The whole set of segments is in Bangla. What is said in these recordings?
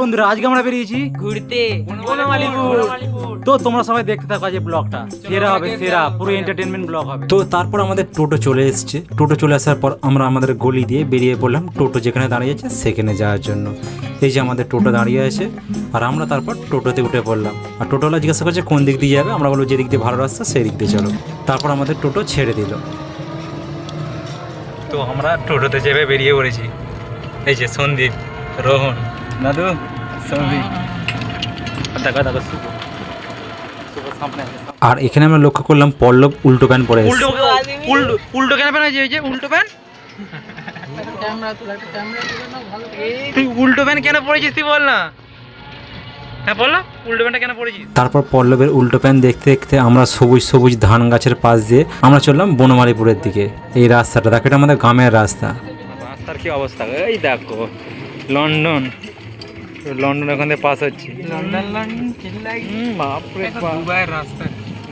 বন্ধুরা, আজকে আমরা বেরিয়েছি ঘুরতে বনমালীপুর। তো তোমরা সবাই দেখতে থাকো আজ এই ব্লগটা। সেরা হবে, সেরা পুরো এন্টারটেইনমেন্ট ব্লগ হবে। তো তারপর আমাদের টোটো চলে এসেছে। টোটো চলে আসার পর আমরা আমাদের গলি দিয়ে বেরিয়ে পড়লাম টোটো যেখানে দাঁড়িয়ে আছে সেখানে যাওয়ার জন্য। এই যে আমাদের টোটো দাঁড়িয়ে আছে আর আমরা তারপর টোটোতে উঠে পড়লাম। আর টোটোওয়ালা জিজ্ঞাসা করছে কোন দিক দিয়ে যাবে, আমরা বলবো যে দিক দিয়ে ভালো রাস্তা সেই দিক দিয়ে চলো। তারপর আমাদের টোটো ছেড়ে দিল। তো আমরা টোটোতে চেপে বেরিয়ে পড়েছি। এই যে সন্দীপ, রোহন, দাদু, সন্দীপ, দেখা দেখা শুভ সামনে। আর এখানে আমরা লক্ষ্য করলাম পল্লব উল্টো প্যান্ট পরে এসেছে। উল্টো কেন প্যান আছে? উল্টো প্যান, তুই উল্টো প্যান কেন পরেছিস তুই বল না। হ্যাঁ বল না, উল্টো প্যানটা কেন পরেছিস? তারপর পল্লবের উল্টো প্যান্ট দেখতে দেখতে আমরা সবুজ সবুজ ধান গাছের পাশ দিয়ে আমরা চললাম বনমালীপুরের দিকে। এই রাস্তাটা দেখো, এটা আমাদের গ্রামের রাস্তা। রাস্তার কি অবস্থা এই দেখো, লন্ডন ওখান থেকে পাস হচ্ছে। দুবাইয়ের রাস্তা,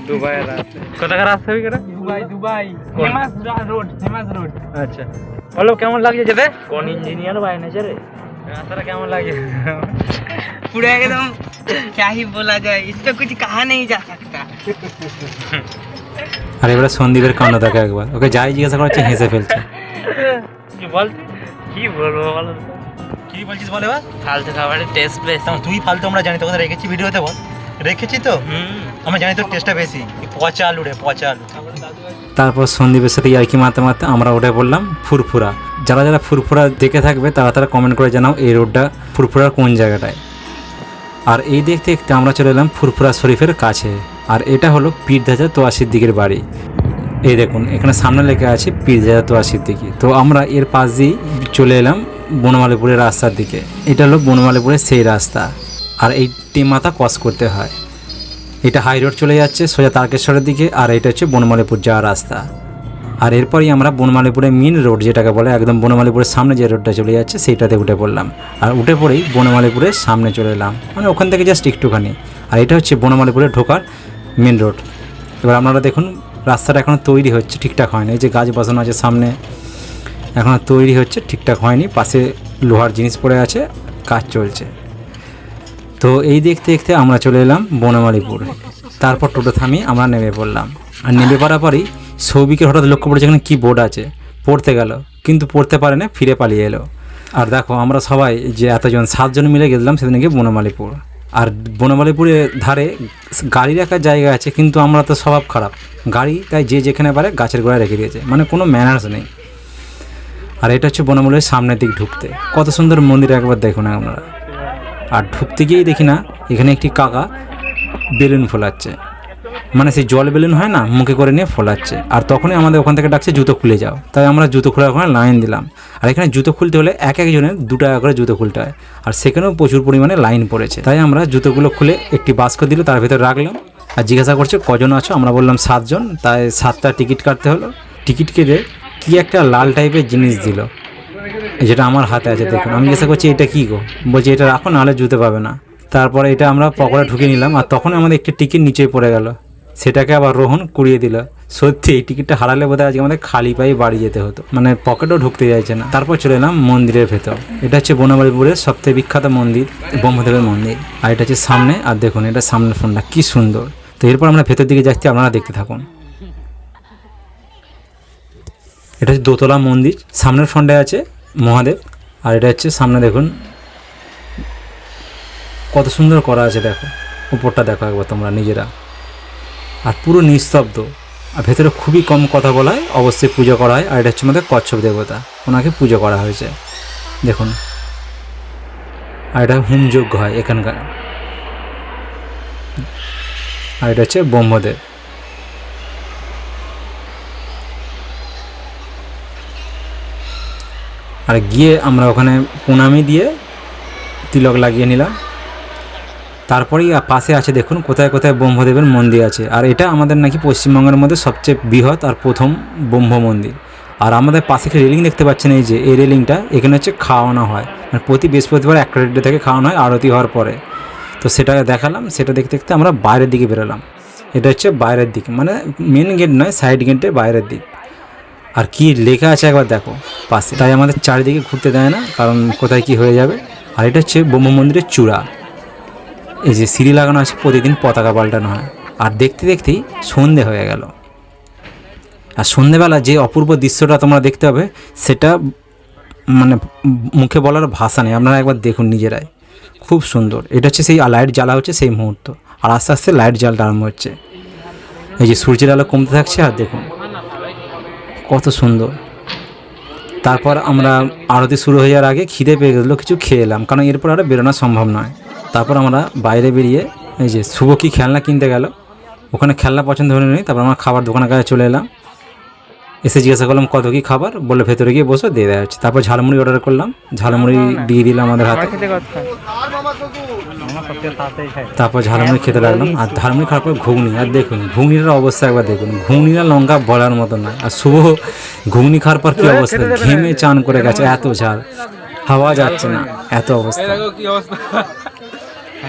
দুবাইয়ের রাস্তা। কোথাকার রাস্তা হবে এটা? Dubai famous road. আচ্ছা পল্লব, কেমন লাগছে যেতে? কোন इंजीनियर बाय नेचर है? রাস্তাটা কেমন লাগে? पूरा एकदम क्या ही बोला जाए, इसका कुछ कहा नहीं जा सकता। আর এবারে সন্দীপের কাণ্ড দেখো একবার, ওকে যাই জিজ্ঞাসা করছে হেসে ফেলছে। কি বল, কি বলবো বলো, কি বলছিস বলে এবার? ফালতু খাবারের টেস্ট বেশ। তুই ফালতু, আমরা জানি তোকে রেখেছি ভিডিওতে, বল রেখেছি তো। আমরা জানি তোর টেস্টটা বেশি। পচা আলু রে, পচা আলু। তারপর সন্দীপের সাথে ইয়ার্কি মারতে মারতে আমরা উঠে পড়লাম ফুরফুরা। যারা যারা ফুরফুরা দেখে থাকবে তারা কমেন্ট করে জানাও এই রোডটা ফুরফুরার কোন জায়গাটায়। আর এই দেখতে দেখতে আমরা চলে এলাম ফুরফুরা শরীফের কাছে। আর এটা হলো পীরজাদা তোয়া সিদ্দিকের বাড়ি। এই দেখুন এখানে সামনে লেখা আছে পীরজাদা তোয়া সিদ্দিকি। তো আমরা এর পাশ দিয়েই চলে এলাম বনমালীপুরের রাস্তার দিকে। এটা হলো বনমালীপুরের সেই রাস্তা। আর এই টিমাতা ক্রস করতে হয়। এটা হাই রোড চলে যাচ্ছে সোজা তারকেশ্বরের দিকে, আর এটা হচ্ছে বনমালীপুর যাওয়ার রাস্তা। আর এরপরই আমরা বনমালীপুরের মেন রোড যেটাকে বলে, একদম বনমালীপুরের সামনে যে রোডটা চলে যাচ্ছে সেইটাতে উঠে পড়লাম। আর উঠে পড়েই বনমালীপুরের সামনে চলে এলাম, মানে ওখান থেকে জাস্ট একটুখানি। আর এটা হচ্ছে বনমালীপুরে ঢোকার মেন রোড। এবার আপনারা দেখুন রাস্তাটা এখনও তৈরি হচ্ছে, ঠিকঠাক হয়নি। এই যে গাছ বসানো আছে সামনে, এখনও তৈরি হচ্ছে, ঠিকঠাক হয়নি। পাশে লোহার জিনিস পড়ে আছে, কাজ চলছে। তো এই দেখতে দেখতে আমরা চলে এলাম বনমালীপুর। তারপর টোটো থামিয়ে আমরা নেমে পড়লাম। আর নেমে পড়ার পরই সৌভিকের হঠাৎ লক্ষ্য পড়েছে এখানে কী বোর্ড আছে, পড়তে গেল কিন্তু পড়তে পারে না, ফিরে পালিয়ে এলো। আর দেখো আমরা সবাই যে এতজন 7 জন মিলে গেলাম সেদিন গিয়ে বনমালীপুর। আর বনমালীপুরের ধারে গাড়ি রাখার জায়গা আছে, কিন্তু আমরা তো স্বভাব খারাপ, গাড়ি তাই যে যেখানে পারে গাছের গোড়ায় রেখে দিয়েছে, মানে কোনো ম্যানার্স নেই। আর এটা হচ্ছে বনমালীর সামনের দিক ঢুকতে। কত সুন্দর মন্দির একবার দেখুন আপনারা। আর ঢুকতে গিয়েই দেখি না এখানে একটি কাকা বেলুন ফোলাচ্ছে, মানে সেই জল বেলুন হয় না, মুখে করে নিয়ে ফোলাচ্ছে। আর তখনই আমাদের ওখান থেকে ডাকছে জুতো খুলে যাও। তাই আমরা জুতো খোলার ওখানে লাইন দিলাম। আর এখানে জুতো খুলতে হলে এক একজনের 2 টাকা করে জুতো খুলতে হয়। আর সেখানেও প্রচুর পরিমাণে লাইন পড়েছে। তাই আমরা জুতোগুলো খুলে একটি বাস্ক দিল, তার ভেতরে রাখলাম। আর জিজ্ঞাসা করছে কজন আছো, আমরা বললাম 7 জন। তাই 7টা টিকিট কাটতে হলো। টিকিট কেটে কী একটা লাল টাইপের জিনিস দিল, যেটা আমার হাতে আছে দেখুন। আমি জিজ্ঞাসা করছি এটা কী গো, বলছে এটা রাখো নাহলে জুতে পাবে না। তারপরে এটা আমরা পকেটে ঢুকিয়ে নিলাম। আর তখন আমাদের একটি টিকিট নিচে পড়ে গেল, সেটাকে আবার রোহন কুড়িয়ে দিল। সত্যি এই টিকিটটা হারালে বোধহয় আজকে আমাদের খালি পায়ে বাড়ি যেতে হতো, মানে পকেটেও ঢুকতে চাইছে না। তারপর চলে এলাম মন্দিরের ভেতর। এটা হচ্ছে বনমালীপুরের সবথেকে বিখ্যাত মন্দির, ব্রহ্মদেবের মন্দির। আর এটা হচ্ছে সামনে। আর দেখুন এটা সামনের ফোনটা কী সুন্দর। তো এরপর আমরা ভেতর দিকে যাচ্ছি, আপনারা দেখতে থাকুন। এটা হচ্ছে দোতলা মন্দির, সামনের ফ্রন্টে আছে মহাদেব। আর এটা হচ্ছে সামনে দেখুন কত সুন্দর করা আছে, দেখো উপরটা দেখো একবার তোমরা নিজেরা। আর পুরো নিস্তব্ধ। আর ভেতরে খুবই কম কথা বলা হয়, অবশ্যই পুজো করা হয়। আর এটা হচ্ছে আমাদের কচ্ছপ দেবতা, ওনাকে পুজো করা হয়েছে দেখুন। আর এটা হোমযজ্ঞ হয় এখানকার। আর এটা হচ্ছে ব্রহ্মদেব। আর গিয়ে আমরা ওখানে প্রণামী দিয়ে তিলক লাগিয়ে নিলাম। তারপরেই পাশে আছে দেখুন কোথায় কোথায় ব্রহ্মদেবের মন্দির আছে। আর এটা আমাদের নাকি পশ্চিমবঙ্গের মধ্যে সবচেয়ে বৃহৎ আর প্রথম ব্রহ্ম মন্দির। আর আমাদের পাশে একটা রেলিং দেখতে পাচ্ছেন, এই যে এই রেলিংটা, এখানে হচ্ছে খাওয়ানো হয়, মানে প্রতি বৃহস্পতিবার 1টা থেকে খাওয়ানো হয় আরতি হওয়ার পরে। তো সেটা দেখালাম, সেটা দেখতে দেখতে আমরা বাইরের দিকে বেরোলাম। এটা হচ্ছে বাইরের দিক, মানে মেন গেট নয়, সাইড গেটে বাইরের দিক। আর কি লেখা আছে একবার দেখো পাশে। তাই আমাদের চারিদিকে ঘুরতে দেয় না, কারণ কোথায় কি হয়ে যাবে। আর এটা হচ্ছে ব্রহ্ম মন্দিরের চূড়া। এই যে সিঁড়ি লাগানো আছে, প্রতিদিন পতাকা পাল্টানো হয়। আর দেখতে দেখতেই সন্ধে হয়ে গেল। আর সন্ধেবেলা যে অপূর্ব দৃশ্যটা তোমরা দেখতে হবে, সেটা মানে মুখে বলার ভাষা নেই। আপনারা একবার দেখুন নিজেরাই, খুব সুন্দর। এটা হচ্ছে সেই লাইট জ্বালা হচ্ছে সেই মুহূর্ত, আর আস্তে আস্তে লাইট জ্বালটা আরম্ভ হচ্ছে। এই যে সূর্যের আলো কমতে থাকছে, আর দেখুন কত সুন্দর। তারপর আমরা আরতি শুরু হয়ে যাওয়ার আগে খিদে পেয়ে গেছিলো, কিছু খেয়ে এলাম, কারণ এরপর আর বেরোনো সম্ভব নয়। তারপর আমরা বাইরে বেরিয়ে এই যে শুভ কি খেলনা কিনতে গেল, ওখানে খেলনা পছন্দ হলো নি। তারপর আমরা খাবার দোকানের কাছে চলে এলাম, এসে জিজ্ঞাসা করলাম কত কী খাবার, বলে ভেতরে গিয়ে বসে দিয়ে দেওয়া হচ্ছে। তারপর ঝালমুড়ি অর্ডার করলাম, ঝালমুড়ি দিয়ে দিলাম আমাদের হাতে। তারপর ঝালমুড়ি খেতে লাগলাম, আর ঝালমুড়ি খাওয়ার পর ঘুগনি। আর দেখুন ঘুগনিটার অবস্থা একবার দেখুন, ঘুগনিটা লঙ্কা বলার মতো নয়। আর শুভ ঘুগনি খাওয়ার পর কী অবস্থা, ঘেমে চান করে গেছে, এত ঝাল, হাওয়া যাচ্ছে না, এত অবস্থা।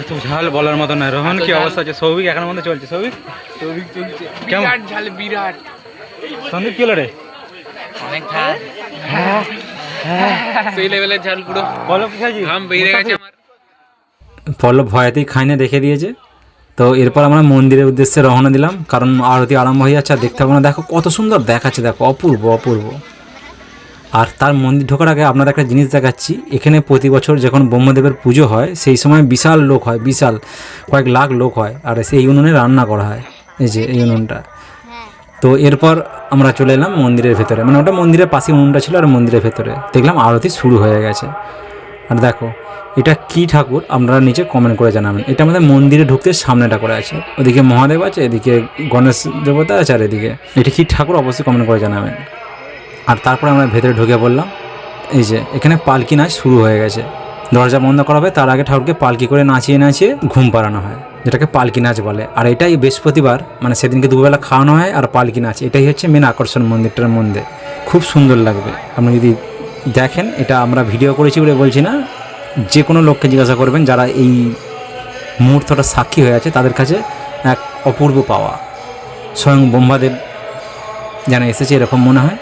এত ঝাল বলার মতো নয়। রোহন কি অবস্থা আছে? সৌভিক এখনো মধ্যে চলছে। সৌভিক চলছে কেমন ঝাল, বিরাট। সন্দীপ কি হলো রে? অনেক ঝাল, সেই লেভেলের ঝাল, পুরো বলো কি খাইছি? ঘাম বেরিয়ে গেছে আমার। পল্লব ভয়েতেই খাইনে রেখে দিয়েছে। তো এরপর আমরা মন্দিরের উদ্দেশ্যে রওনা দিলাম, কারণ আরতি আরম্ভ হয়ে যাচ্ছে। আর দেখতে পাবো না, দেখো কত সুন্দর দেখাচ্ছে, দেখো অপূর্ব অপূর্ব। আর তার মন্দির ঢোকার আগে আপনারা একটা জিনিস দেখাচ্ছি, এখানে প্রতি বছর যখন ব্রহ্মদেবের পুজো হয় সেই সময় বিশাল লোক হয়, বিশাল কয়েক লাখ লোক হয়, আর সেই উনুনে রান্না করা হয়। এই যে এই উনুনটা। তো এরপর আমরা চলে এলাম মন্দিরের ভেতরে, মানে ওটা মন্দিরের পাশে উনুনটা ছিল, আর মন্দিরের ভেতরে দেখলাম আরতি শুরু হয়ে গেছে। আর দেখো এটা কি ঠাকুর, আপনারা নিচে কমেন্ট করে জানাবেন। এটা আমাদের মন্দিরে ঢুকতে সামনেটা করে আছে, ওদিকে মহাদেব আছে, এদিকে গণেশ দেবতা আছে, আর এদিকে এটা কি ঠাকুর অবশ্যই কমেন্ট করে জানাবেন। আর তারপরে আমরা ভেতরে ঢুকে পড়লাম। এই যে এখানে পালকি নাচ শুরু হয়ে গেছে, দরজা বন্ধ করা হবে, তার আগে ঠাকুরকে পালকি করে নাচিয়ে নাচিয়ে ঘুম পাড়ানো হয়, যেটাকে পালকি নাচ বলে। আর এটাই বৃহস্পতিবার, মানে সেদিনকে দুবেলা খাওয়ানো হয় আর পালকি নাচ, এটাই হচ্ছে মেন আকর্ষণ মন্দিরটার মধ্যে। খুব সুন্দর লাগবে, আপনি যদি দেখেন। এটা আমরা ভিডিও করেছি বলে বলছি না, যে কোনো লোককে জিজ্ঞাসা করবেন যারা এই মুহূর্তটা সাক্ষী হয়ে আছে, তাদের কাছে এক অপূর্ব পাওয়া। স্বয়ং ব্রহ্মাদেব যেন এসেছে এরকম মনে হয়।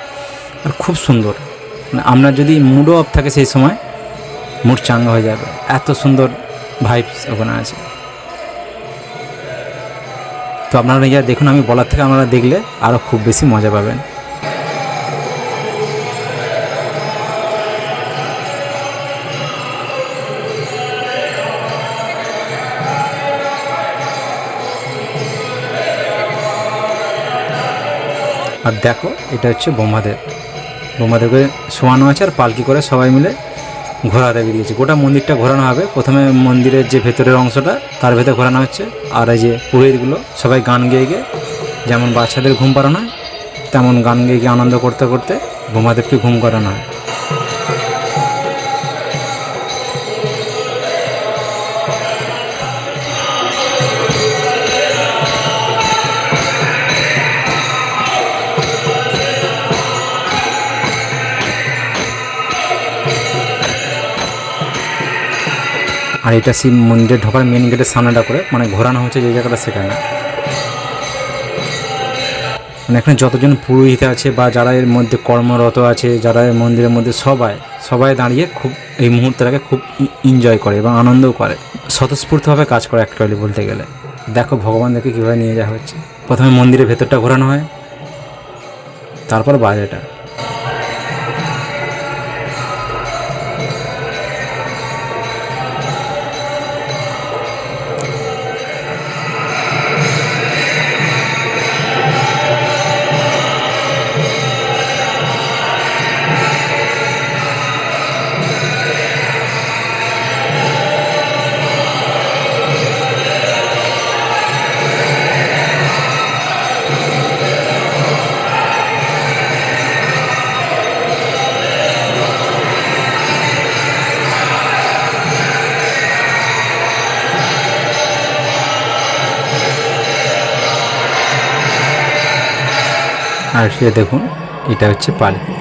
আর খুব সুন্দর, মানে আপনার যদি মুডও অফ থাকে সেই সময় মুড চাঙ্গা হয়ে যাবে, এত সুন্দর ভাইবস ওখানে আছে। তো আপনারা যা দেখুন, আমি বলার থেকে আপনারা দেখলে আরও খুব বেশি মজা পাবেন। আর দেখো এটা হচ্ছে ব্রহ্মাদেবকে শোয়ানো আছে, আর পালকি করে সবাই মিলে ঘোরাতে বেরিয়েছে। গোটা মন্দিরটা ঘোরানো হবে। প্রথমে মন্দিরের যে ভেতরের অংশটা, তার ভেতরে ঘোরানো হচ্ছে। আর এই যে পুরোহিতগুলো সবাই গান গেয়ে গিয়ে, যেমন বাচ্চাদের ঘুম পাড়ানো হয় তেমন গান গেয়ে গিয়ে আনন্দ করতে করতে ব্রহ্মাদেবকে ঘুম করানো হয়। আর এটা শিব মন্দিরে ঢোকার মেন গেটের সামনেটা করে, মানে ঘোরানো হচ্ছে যে জায়গাটা, সেখানে মানে এখানে যতজন পুরোহিত আছে বা যারা এর মধ্যে কর্মরত আছে, যারা এই মন্দিরের মধ্যে সবাই দাঁড়িয়ে খুব এই মুহূর্তটাকে খুব এনজয় করে এবং আনন্দও করে, স্বতঃস্ফূর্তভাবে কাজ করে অ্যাকচুয়ালি বলতে গেলে। দেখো ভগবানদেরকে কীভাবে নিয়ে যাওয়া হচ্ছে। প্রথমে মন্দিরের ভেতরটা ঘোরানো হয়, তারপর বাইরেটা। আর সে দেখুন এটা হচ্ছে পালকি,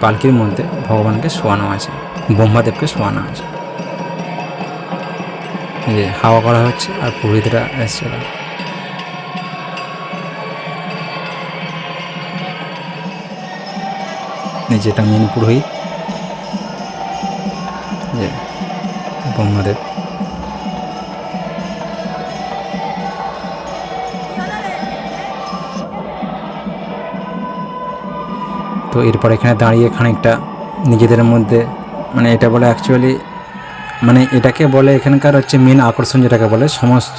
পালকির মধ্যে ভগবানকে শোয়ানো আছে, ব্রহ্মাদেবকে শোয়ানো আছে। এই যে হাওয়া করা হচ্ছে আর পুরোহিতরা এসেছিল। এই যেটা মেন পুরোহিত, যে ব্রহ্মদেব। তো এরপর এখানে দাঁড়িয়ে খানিকটা নিজেদের মধ্যে মানে এটা বলে অ্যাকচুয়ালি মানে এটাকে বলে এখানকার হচ্ছে মেন আকর্ষণ যেটাকে বলে সমস্ত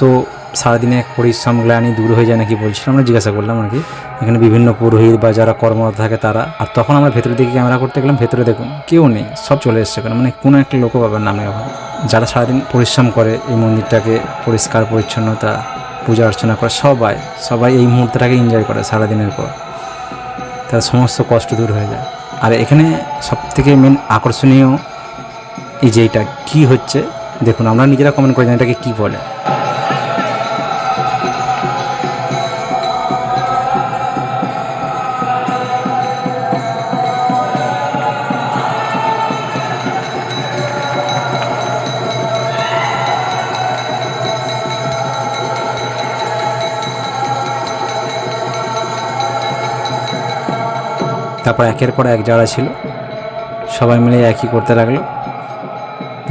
সারাদিনে পরিশ্রম গ্লানি দূর হয়ে যায় নাকি বলছিলাম, আমরা জিজ্ঞাসা করলাম আর কি। এখানে বিভিন্ন পুরোহিত বা যারা কর্মরত থাকে তারা। আর তখন আমরা ভেতরের দিকে ক্যামেরা করতে গেলাম, ভেতরে দেখুন কেউ নেই, সব চলে এসছে কেন, মানে কোনো একটা লোকও পাবেন নামে ওখানে। যারা সারাদিন পরিশ্রম করে এই মন্দিরটাকে পরিষ্কার পরিচ্ছন্নতা পূজা অর্চনা করে, সবাই এই মুহূর্তটাকে এনজয় করে সারাদিনের পর, তার সমস্ত কষ্ট দূর হয়ে যায়। আর এখানে সবথেকে মেন আকর্ষণীয় এই যে এটা কী হচ্ছে দেখুন, আমরা নিজেরা কমেন্ট করে জানি এটাকে কী বলে। তারপর একের পর এক যারা ছিল সবাই মিলে একই করতে লাগলো।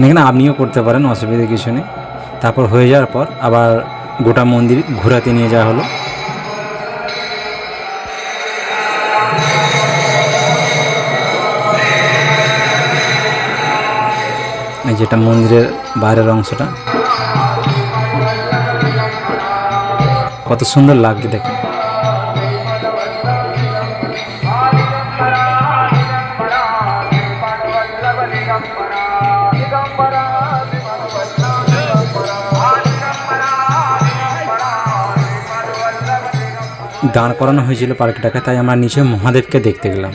এখানে আপনিও করতে পারেন, অসুবিধা কিছু নেই। তারপর হয়ে যাওয়ার পর আবার গোটা মন্দির ঘোরাতে নিয়ে যাওয়া হলো। এই যেটা মন্দিরের বাইরের অংশটা, কত সুন্দর লাগছে দেখে। দাঁড় করানো হয়েছিল পার্কটাকে, তাই আমরা নিচে মহাদেবকে দেখতে গেলাম।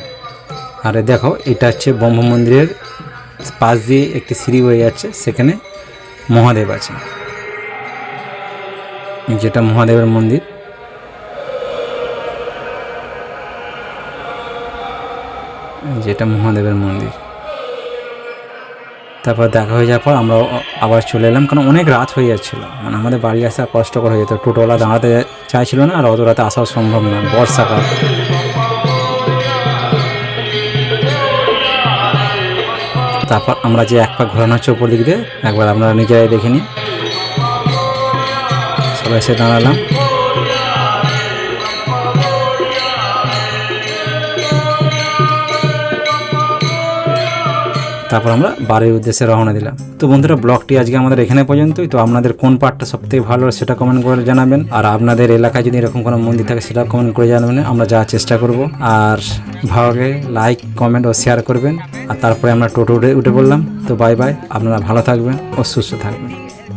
আর দেখো এটা হচ্ছে ব্রহ্ম মন্দিরের পাশ দিয়ে একটি সিঁড়ি বয়ে যাচ্ছে, সেখানে মহাদেব আছে, যেটা মহাদেবের মন্দির। যেটা মহাদেবের মন্দির। তারপর দেখা হয়ে যাওয়ার পর আমরা আবার চলে এলাম, কারণ অনেক রাত হয়ে যাচ্ছিলো, মানে আমাদের বাড়ি আসা কষ্টকর হয়ে যেত। টোটোওয়ালা দাঁড়াতে চাইছিল না, আর অত রাতে আসাও সম্ভব না, বর্ষাকাল। তারপর আমরা যে এক পাক ঘোরানো হচ্ছে উপর দিক দিয়ে, একবার আপনারা নিজেরাই দেখে নিন। সবাই এসে দাঁড়ালাম। তারপর আমরা বাড়ির উদ্দেশ্যে রওনা দিলাম। তো বন্ধুরা, ব্লগটি আজকে আমাদের এখানে পর্যন্তই। তো আপনাদের কোন পার্টটা সবথেকে ভালো সেটা কমেন্ট করে জানাবেন, আর আপনাদের এলাকায় যদি এরকম কোনো মন্দির থাকে সেটা কমেন্ট করে জানাবেন, আমরা যাওয়ার চেষ্টা করব। আর ভালো লাগে লাইক কমেন্ট ও শেয়ার করবেন। আর তারপরে আমরা টোটো উঠে পড়লাম। তো বাই বাই, আপনারা ভালো থাকবেন ও সুস্থ থাকবেন।